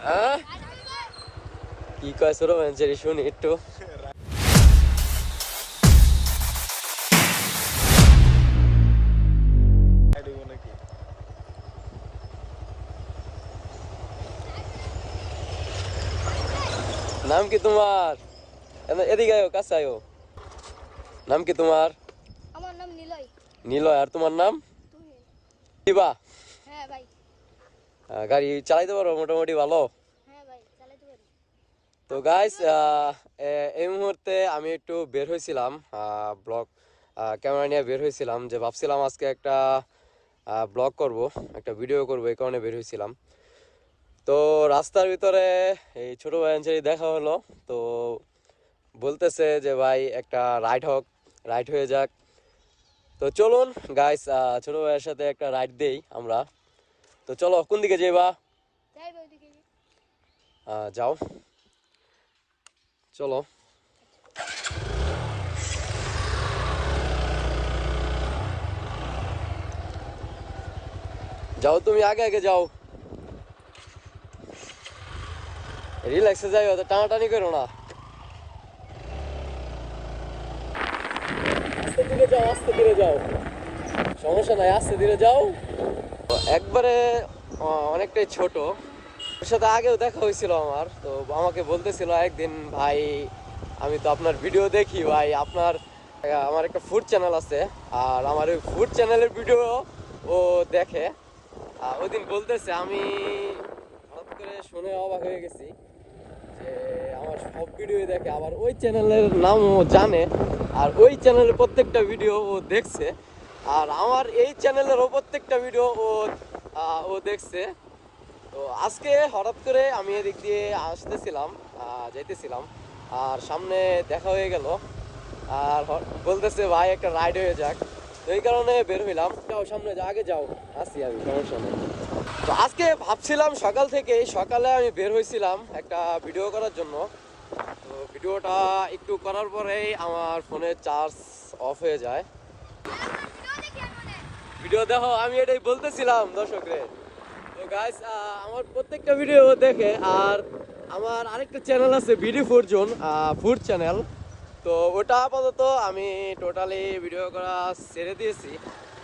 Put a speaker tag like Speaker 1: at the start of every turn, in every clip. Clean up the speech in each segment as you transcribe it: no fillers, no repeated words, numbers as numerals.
Speaker 1: হ্যাঁ কি কয় ছোট মানুষের শুনি একটু। নাম কি তোমার? এদিকে আয়ো, কাছে আয়ো। নাম কি তোমার?
Speaker 2: আমার নাম নিলয়।
Speaker 1: নিলয়। আর তোমার নাম?
Speaker 2: তুমি?
Speaker 1: দিবা।
Speaker 2: হ্যাঁ ভাই।
Speaker 1: গাড়ি চালাইতে পারো মোটামুটি ভালো?
Speaker 2: হ্যাঁ ভাই, চালাতে পারি।
Speaker 1: তো গাইস, এই মুহূর্তে আমি একটু বের হয়েছিলাম, ব্লগ ক্যামেরা নিয়ে বের হয়েছিলাম, যে ভাবছিলাম আজকে একটা ব্লগ করব, একটা ভিডিও করব, এই কারণে বের হয়েছিলাম। তো রাস্তার ভিতরে এই ছোট ভাই দেখা হলো। তো বলতেছে যে ভাই একটা রাইড হয়ে যাক। তো চলুন গাইস, ছোট ভাইয়ের সাথে একটা রাইড দেই আমরা। তো চলো, কোন দিকে যাইবা?
Speaker 2: যাই ভাই, ওদিকে
Speaker 1: যাও, চলো। যাও, তুমি আগে আগে যাও, রিল্যাক্সে যাই, অত টানাটানি করো না। আস্তে ধীরে যাও, আস্তে ধীরে যাও, সমস্যা নাই, আস্তে ধীরে যাও। তো একবারে অনেকটাই ছোট। ওর সাথে আগেও দেখা হয়েছিল আমার। তো আমাকে বলতেছিল একদিন, ভাই আমি তো আপনার ভিডিও দেখি ভাই, আমার একটা ফুড চ্যানেল আছে, আর আমার ওই ফুড চ্যানেলের ভিডিও ও দেখে। ওই দিন বলতেছে, আমি হঠাৎ করে শুনে অবাক হয়ে গেছি যে আমার সব ভিডিও দেখে, আবার ওই চ্যানেলের নামও জানে, আর ওই চ্যানেলের প্রত্যেকটা ভিডিও ও দেখছে, আর আমার এই চ্যানেলেরও প্রত্যেকটা ভিডিও ও দেখছে। তো আজকে হঠাৎ করে আমি এদিক দিয়ে আসতেছিলাম, যাইতেছিলাম, আর সামনে দেখা হয়ে গেল, আর বলতেছে ভাই একটা রাইড হয়ে যাক। তো এই কারণে বের হইলাম। যাও সামনে, যা আগে যাও, আসি আমি, সমস্যা নেই। তো আজকে ভাবছিলাম সকালে আমি বের হয়েছিলাম একটা ভিডিও করার জন্য। তো ভিডিওটা একটু করার পরেই আমার ফোনের চার্জ অফ হয়ে যায়। ভিডিও দেখো, আমি এটাই বলতেছিলাম দর্শকদের। তো গাইস, আমার প্রত্যেকটা ভিডিও দেখে, আর আমার আরেকটা চ্যানেল আছে BD food zone, food channel. তো ওটা আপাতত আমি টোটালি ভিডিও করা ছেড়ে দিয়েছি।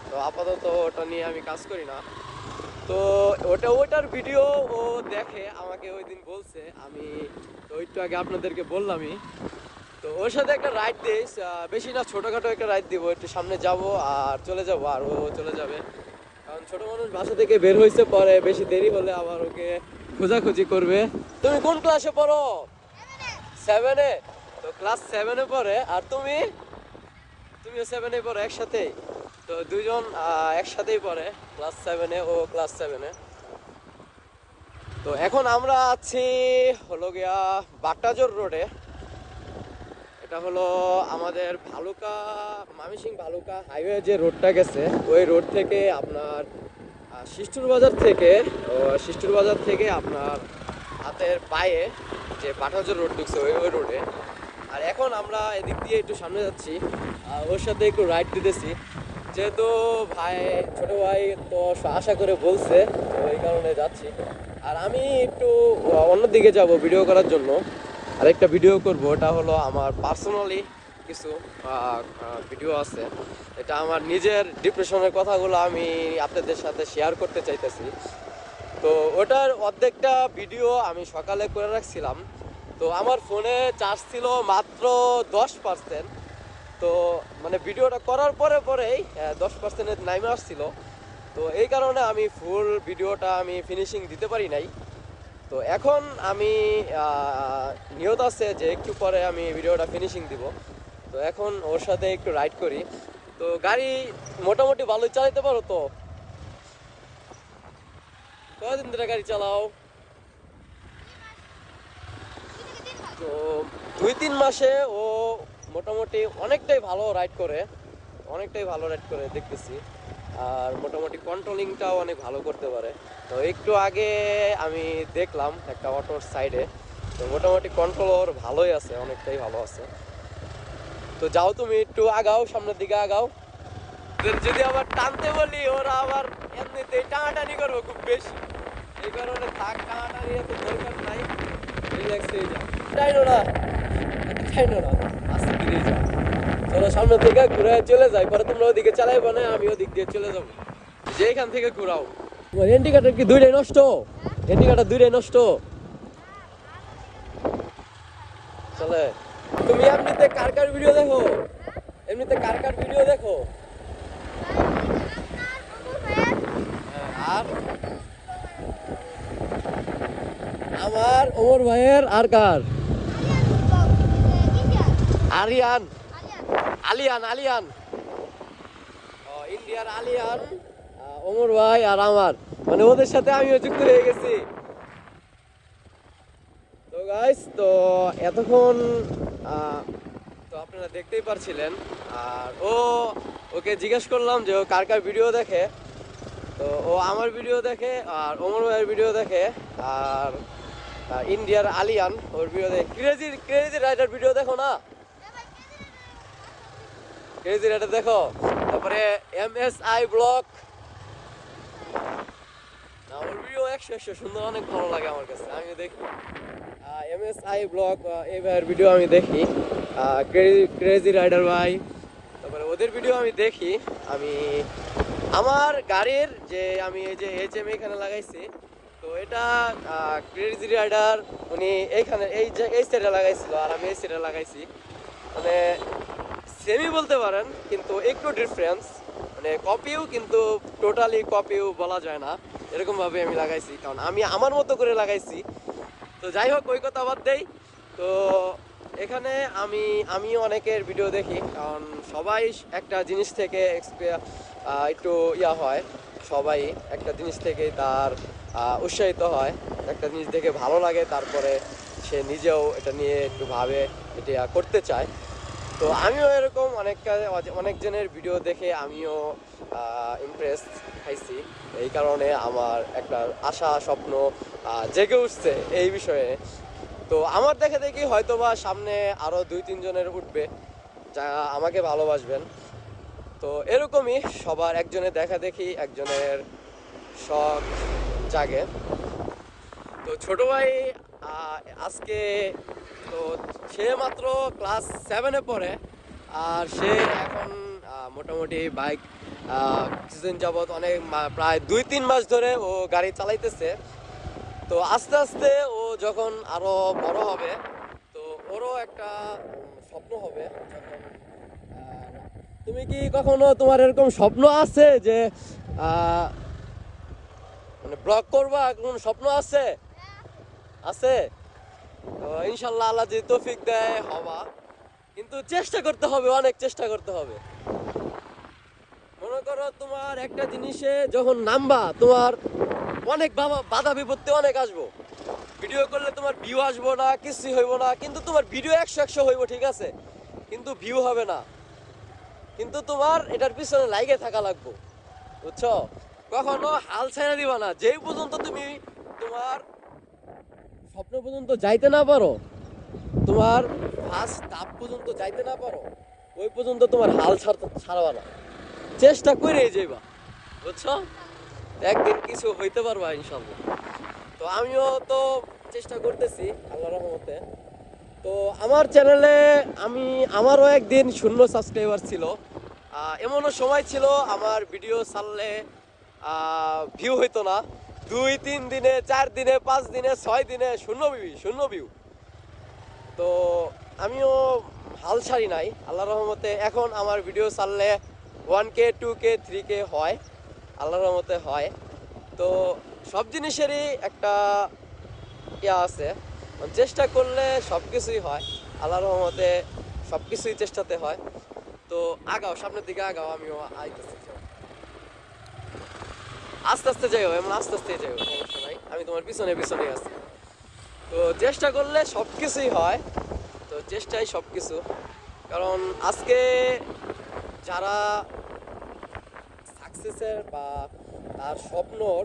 Speaker 1: তো আপাতত ওটা নিয়ে আমি কাজ করি না। তো ওটার ভিডিও ও দেখে, আমাকে ওই দিন বলছে, আমি তো একটু আগে আপনাদেরকে বললামই। তো ওর সাথে একটা রাইড দিই, বেশি না, ছোটোখাটো একটা রাইড দিব, একটু সামনে যাব আর চলে যাব, আর ও চলে যাবে। কারণ ছোট মানুষ বাসা থেকে বের হয়েছে, পরে বেশি দেরি হলে আবার ওকে খোঁজাখুঁজি করবে। তুমি কোন ক্লাসে পড়ো? 7-এ। তো ক্লাস 7-এ পড়ে, আর তুমিও 7-এ পড়ো একসাথে। তো দুইজন একসাথেই পড়ে, ক্লাস 7-এ, ও ক্লাস 7-এ। তো এখন আমরা আছি হলো গিয়া বাটাজোর রোডে। এটা হলো আমাদের ময়মনসিংহ ভালুকা হাইওয়ে যে রোডটা গেছে, ওই রোড থেকে আপনার শিষ্টুর বাজার থেকে আপনার হাতের পায়ে যে বাটাজোর রোড ঢুকছে, ওই রোডে। আর এখন আমরা এদিক দিয়ে একটু সামনে যাচ্ছি, ওর সাথে একটু রাইড দিতেছি, যেহেতু ছোট ভাই তো আশা করে বলছে, তো এই কারণে যাচ্ছি। আর আমি একটু অন্যদিকে যাব ভিডিও করার জন্য, আরেকটা ভিডিও করব। ওটা হলো আমার পার্সোনালি কিছু ভিডিও আছে, এটা আমার নিজের ডিপ্রেশনের কথাগুলো আমি আপনাদের সাথে শেয়ার করতে চাইতেছি। তো ওটার অর্ধেকটা ভিডিও আমি সকালে করে রাখছিলাম। তো আমার ফোনে চার্জ ছিল মাত্র 10%। তো মানে ভিডিওটা করার পরেই 10%-এর নামে আসছিল। তো এই কারণে আমি ফুল ভিডিওটা আমি ফিনিশিং দিতে পারি নাই। তো এখন আমি নিয়ত আছে যে একটু পরে আমি ভিডিওটা ফিনিশিং দিব। তো এখন ওর সাথে একটু রাইড করি। তো গাড়ি মোটামুটি ভালোই চালাতে পারো তো? কতদিন ধরে গাড়ি চালাও? তো 2-3 মাসে ও মোটামুটি অনেকটাই ভালো রাইড করে দেখতেছি। আর মোটামুটি কন্ট্রোলিংটাও অনেক ভালো করতে পারে। তো একটু আগে আমি দেখলাম একটা অটোর সাইডে, তো মোটামুটি কন্ট্রোল ওর ভালোই আছে, অনেকটাই ভালো আছে। তো যাও, তুমি একটু আগাও, সামনের দিকে আগাও। যদি আবার টানতে বলি, ওরা আবার এমনিতেই টানাটানি করবো খুব বেশি। এই কারণে থাক টানাটানি এত দরকার নাই, রিল্যাক্স হয়ে যা। টাইনো না, টাইনো না, আস্তে ধীরে যা। চলো সামনে থেকে ঘুরে চলে যাই, পরে তোমরা ওদিকে চালাইবো না, আমি ওদিক দিয়ে চলে যাবো। যেখান থেকে ঘুরাও। তোমার ইন্ডিকেটর কি দুইটাই নষ্ট? ইন্ডিকেটর দুইটাই নষ্ট। চলে তুমি এমনিতে কার কার ভিডিও দেখো? এমনিতে কার কার ভিডিও দেখো? আর আমার ওমর ভাইয়ের আর কার? আরিয়ান, আলিয়ান, আলিয়ান, ইন্ডিয়ার আলিয়ান, ওমর ভাই আর আমার, মানে ওদের সাথে আমিও যুক্ত হয়ে গেছি। তো গাইস, তো এতক্ষণ তো আপনারা দেখতেই পারছিলেন। আর ওকে জিজ্ঞেস করলাম যে ও কার কার ভিডিও দেখে, তো ও আমার ভিডিও দেখে আর ওমর ভাইয়ের ভিডিও দেখে আর ইন্ডিয়ার আলিয়ান ওর ভিডিও দেখে। ক্রেজি ক্রেজি রাইডার ভিডিও দেখো না? ক্রেজি রাইডার দেখো, তারপরে MSI ব্লগ, না ওর ভিডিও 100 সুন্দর, অনেক ভালো লাগে আমার কাছে, আমিও দেখি। MSI ব্লগ এই ভাইয়ের ভিডিও আমি দেখি, ক্রেজি রাইডার ভাই, তারপরে ওদের ভিডিও আমি দেখি। আমি আমার গাড়ির যে আমি এই যে HM এখানে লাগাইছি, তো এটা ক্রেজি রাইডার উনি এইখানে এই সাইডে লাগাইছিল আর আমি এই সাইডে লাগাইছি, মানে সেমি বলতে পারেন কিন্তু একটু ডিফারেন্স, মানে কপিও কিন্তু টোটালি কপিও বলা যায় না, এরকম ভাবে আমি লাগাইছি, কারণ আমি আমার মতো করে লাগাইছি। তো যাই হোক, ওই কথা বাদ দেই। তো এখানে আমি অনেকের ভিডিও দেখি, কারণ সবাই একটা জিনিস থেকে একটু হয়, সবাই একটা জিনিস থেকে তার উৎসাহিত হয়, একটা জিনিস দেখে ভালো লাগে, তারপরে সে নিজেও এটা নিয়ে একটু ভাবে এটা করতে চায়। তো আমিও এরকম অনেকজনের ভিডিও দেখে আমিও ইমপ্রেস খাইছি, এই কারণে আমার একটা আশা স্বপ্ন জেগে উঠছে এই বিষয়ে। তো আমার দেখে দেখি হয়তোবা সামনে আরও 2-3 জনের উঠবে যা আমাকে ভালোবাসবেন। তো এরকমই সবার একজনের দেখা দেখি একজনের শখ জাগে। তো ছোট ভাই আজকে তো সে মাত্র ক্লাস 7-এ পড়ে, আর সে এখন মোটামুটি বাইক কিছুদিন যাবৎ অনেক প্রায় 2-3 মাস ধরে ও গাড়ি চালাইতেছে। তো আস্তে আস্তে ও যখন আরো বড় হবে, তো ওরও একটা স্বপ্ন হবে যখন তুমি কি কখনো তোমার এরকম স্বপ্ন আছে যে মানে ব্লগ করবা, কোন স্বপ্ন আছে? আছে? তো ইনশাল্লাহ আল্লাহ যদি তৌফিক দেয় হবা, কিন্তু চেষ্টা করতে হবে, অনেক চেষ্টা করতে হবে। মনে করো তোমার একটা জিনিসে যখন নামবা, তোমার অনেক বাধা বিপত্তি অনেক আসবো, ভিডিও করলে তোমার ভিউ আসবো না, কিছুই হইব না, কিন্তু তোমার ভিডিও 100 হইব, ঠিক আছে, কিন্তু ভিউ হবে না, কিন্তু তোমার এটার পিছনে লাইগে থাকা লাগবো, বুঝছো? কখনো হাল ছেড়ে দিবা না, যেই পর্যন্ত তুমি তোমার স্বপ্ন পর্যন্ত যাইতে না পারো, তোমার ফার্স্ট ধাপ পর্যন্ত যাইতে না পারো, ওই পর্যন্ত তোমার হাল ছাড়বা না, চেষ্টা করেই যাইবা, বুঝছো? একদিন কিছু হইতে পারবা ইনশাল্লাহ। তো আমিও তো চেষ্টা করতেছি আল্লাহর রহমতে। তো আমার চ্যানেলে আমারও একদিন 0 সাবস্ক্রাইবার ছিল, এমনও সময় ছিল আমার ভিডিও ছাড়লে ভিউ হইতো না, 2-3 দিনে, 4 দিনে, 5 দিনে, 6 দিনে 0 ভিউ। তো আমিও হাল ছাড়ি নাই আল্লাহর রহমতে। এখন আমার ভিডিও ছাড়লে 1K 2K 3K হয়, আল্লাহর রহমতে হয়। তো সব জিনিসেরই একটা আছে, চেষ্টা করলে সব কিছুই হয়, আল্লাহর রহমতে সব কিছুই চেষ্টাতে হয়। তো আগাও, সামনের দিকে আগাও, আমিও আইতেছি, আস্তে আস্তে যাইও, এমন আস্তে আস্তে যাইও, সমস্যা নাই, আমি তোমার পিছনে পিছনে আছি। তো চেষ্টা করলে সব কিছুই হয়, তো চেষ্টাই সব কিছু। কারণ আজকে যারা সাকসেসের বা তার স্বপ্নর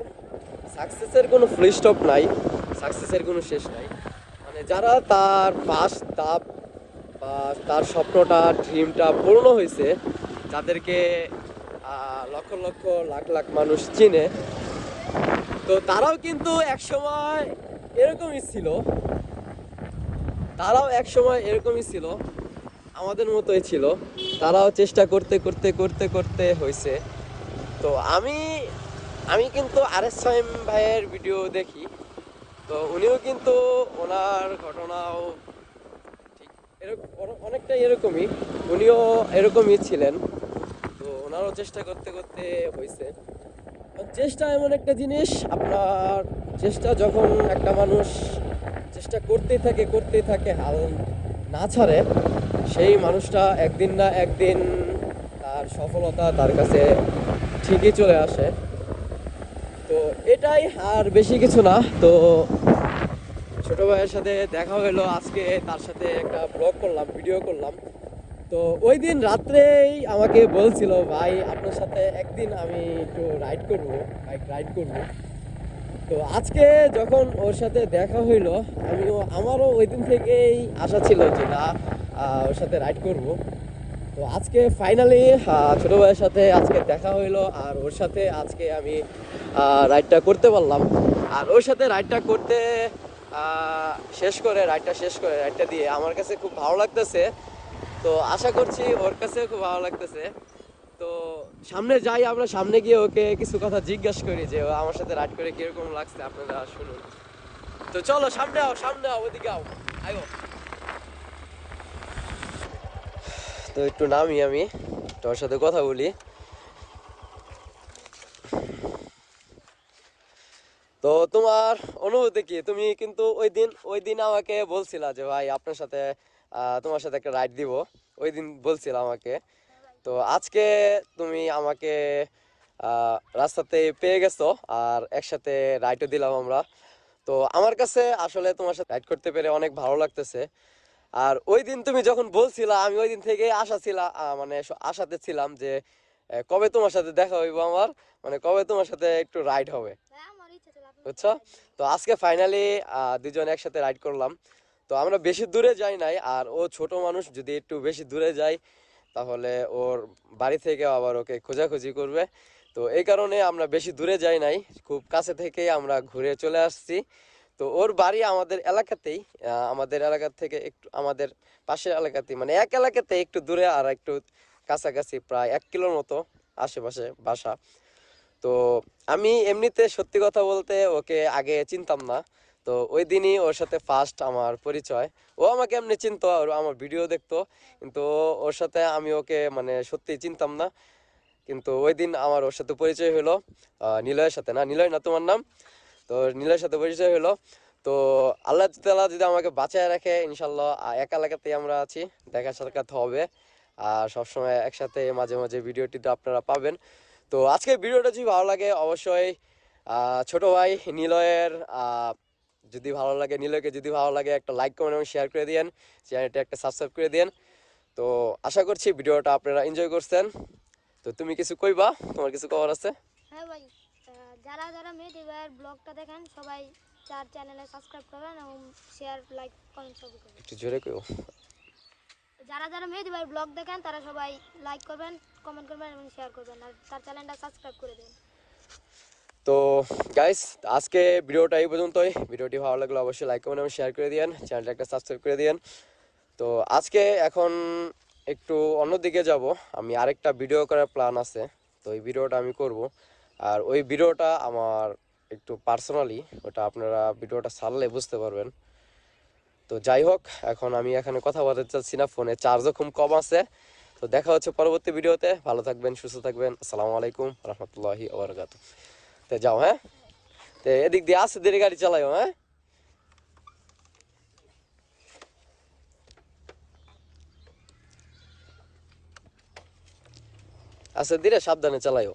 Speaker 1: সাকসেসের কোনো ফুল স্টপ নাই, সাকসেসের কোনো শেষ নাই, মানে যারা তার ফার্স্ট ধাপ বা তার স্বপ্নটা ড্রিমটা পূর্ণ হয়েছে, যাদেরকে লক্ষ লক্ষ লাখ লাখ মানুষ চিনে, তো তারাও কিন্তু একসময় এরকমই ছিল, তারাও একসময় এরকমই ছিল, আমাদের মতোই ছিল। তারাও চেষ্টা করতে করতে করতে করতে হয়েছে। তো আমি আমি কিন্তু আরএস সাইম ভাইয়ের ভিডিও দেখি। তো উনিও কিন্তু ওনার ঘটনাও ঠিক এরকম অনেকটা এরকমই, উনিও এরকমই ছিলেন। তো ওনারও চেষ্টা করতে করতে হয়েছে। চেষ্টা এমন একটা জিনিস, আপনার চেষ্টা যখন একটা মানুষ চেষ্টা করতেই থাকে হাল না ছাড়ে, সেই মানুষটা একদিন না একদিন তার সফলতা তার কাছে ঠিকই চলে আসে। তো এটাই, আর বেশি কিছু না। তো ছোট ভাইয়ের সাথে দেখা হলো আজকে, তার সাথে একটা ব্লগ করলাম, ভিডিও করলাম। তো ওই দিন রাত্রেই আমাকে বলছিল, ভাই আপনার সাথে একদিন আমি একটু বাইক রাইড করবো। তো আজকে যখন ওর সাথে দেখা হইলো, আমারও ওই দিন থেকেই আশা ছিল যে না, ওর সাথে রাইড করব। তো আজকে ফাইনালি ছোট ভাইয়ের সাথে আজকে দেখা হইলো, আর ওর সাথে আজকে আমি রাইডটা করতে পারলাম। আর ওর সাথে রাইডটা করতে শেষ করে রাইডটা দিয়ে আমার কাছে খুব ভালো লাগতেছে। তো আশা করছি ওর কাছে খুব ভালো লাগতেছে। তো সামনে যাই, আমরা সামনে গিয়ে ওকে কিছু কথা জিজ্ঞাসা করি যে ও আমার সাথে রাইড করে কিরকম লাগছে, আপনারা শুনুন। তো চলো সামনে আও ওদিকে আও, আয়ো। তো একটু নামি, আমি তোর সাথে কথা বলি। তো তোমার অনুভূতি কি? তুমি কিন্তু ওই দিন আমাকে বলছিলা যে ভাই আপনার সাথে তোমার সাথে একটা রাইড দিব, ওই দিন বলছিলা আমাকে। তো আজকে তুমি আমাকে রাস্তাতে পেয়ে গেছো, আর একসাথে রাইডও দিলাম আমরা। তো আমার কাছে আসলে তোমার সাথে রাইড করতে পেরে অনেক ভালো লাগতেছে। আর ওই দিন তুমি যখন বলছিলা, আমি ওই দিন থেকে আশাতে ছিলাম যে কবে তোমার সাথে দেখা হইব আমার, মানে কবে তোমার সাথে একটু রাইড হবে,
Speaker 2: ভাই আমার ইচ্ছা ছিল আপনার
Speaker 1: বুঝছো?
Speaker 2: সাথে ride
Speaker 1: তো আজকে ফাইনালি দুজন একসাথে রাইড করলাম। তো আমরা বেশি দূরে যাই নাই, আর ও ছোট মানুষ, যদি একটু বেশি দূরে যায় তাহলে ওর বাড়ি থেকে আবার ওকে খোঁজাখুঁজি করবে। তো এই কারণে আমরা বেশি দূরে যাই নাই, খুব কাছে থেকেই আমরা ঘুরে চলে আসছি। তো ওর বাড়ি আমাদের এলাকাতেই, আমাদের এলাকা থেকে একটু, আমাদের পাশের এলাকাতেই, মানে এক এলাকাতে একটু দূরে আর একটু কাছাকাছি, প্রায় 1 কিলোর মতো আশেপাশে বাসা। তো আমি এমনিতে সত্যি কথা বলতে ওকে আগে চিনতাম না। তো ওই দিনই ওর সাথে ফার্স্ট আমার পরিচয়। ও আমাকে এমনি চিনতো, আর আমার ভিডিও দেখতো, কিন্তু ওর সাথে আমি ওকে মানে সত্যি চিনতাম না। কিন্তু ওই দিন আমার ওর সাথে পরিচয় হলো, নিলয়ের সাথে, না নিলয় না তোমার নাম, তো নিলয়ের সাথে পরিচয় হলো। তো আল্লাহ তাআলা যদি আমাকে বাঁচায় রাখে, ইনশাল্লাহ এক এলাকাতেই আমরা আছি, দেখা সাক্ষাৎ হবে। আর সবসময় একসাথে মাঝে মাঝে ভিডিওটি তো আপনারা পাবেন। তো আজকের ভিডিওটা যদি ভালো লাগে অবশ্যই ছোট ভাই নিলয়ের যদি ভালো লাগে, নিলয়কে যদি ভালো লাগে, একটা লাইক কমেন্ট এবং শেয়ার করে দিয়েন, চ্যানেলটা একটা সাবস্ক্রাইব করে দিয়েন। তো আশা করছি ভিডিওটা আপনারা এনজয় করছেন। তো তুমি কিছু কইবা, তোমার কিছু করার আছে?
Speaker 2: হ্যাঁ ভাই, যারা যারা মেহেদি ভাইয়ের ব্লগটা দেখেন সবাই তার চ্যানেলে সাবস্ক্রাইব করবেন এবং শেয়ার লাইক কমেন্ট সবই করবেন।
Speaker 1: একটু জোরে কইও।
Speaker 2: যারা যারা মেহেদি ভাইয়ের ব্লগ দেখেন তারা সবাই লাইক করবেন, কমেন্ট করবেন এবং শেয়ার করবেন, আর তার চ্যানেলটা সাবস্ক্রাইব করে দেবেন।
Speaker 1: তো গাইস, আজকে ভিডিওটা এই পর্যন্তই। ভিডিওটি ভালো লাগলে অবশ্যই লাইক কমেন্ট এবং শেয়ার করে দিয়েন, চ্যানেলটা একটা সাবস্ক্রাইব করে দিয়েন। তো আজকে এখন একটু অন্যদিকে যাব, আমি আরেকটা ভিডিও করার প্ল্যান আছে। তো এই ভিডিওটা আমি করব, আর ওই ভিডিওটা আমার একটু পার্সোনালি, ওটা আপনারা ভিডিওটা ছাড়লে বুঝতে পারবেন। তো যাই হোক, এখন আমি এখানে কথা বলতে চাচ্ছি না, ফোনে চার্জও খুব কম আছে। তো দেখা হচ্ছে পরবর্তী ভিডিওতে। ভালো থাকবেন, সুস্থ থাকবেন। আসসালামু আলাইকুম রহমতুল্লাহি ওয়া বারাকাতুহু। তো যাও, হ্যাঁ। তো এদিক দিয়ে আস্তে ধীরে গাড়ি চালাইও, হ্যাঁ। আস্তে ধীরে সাবধানে চালাইও।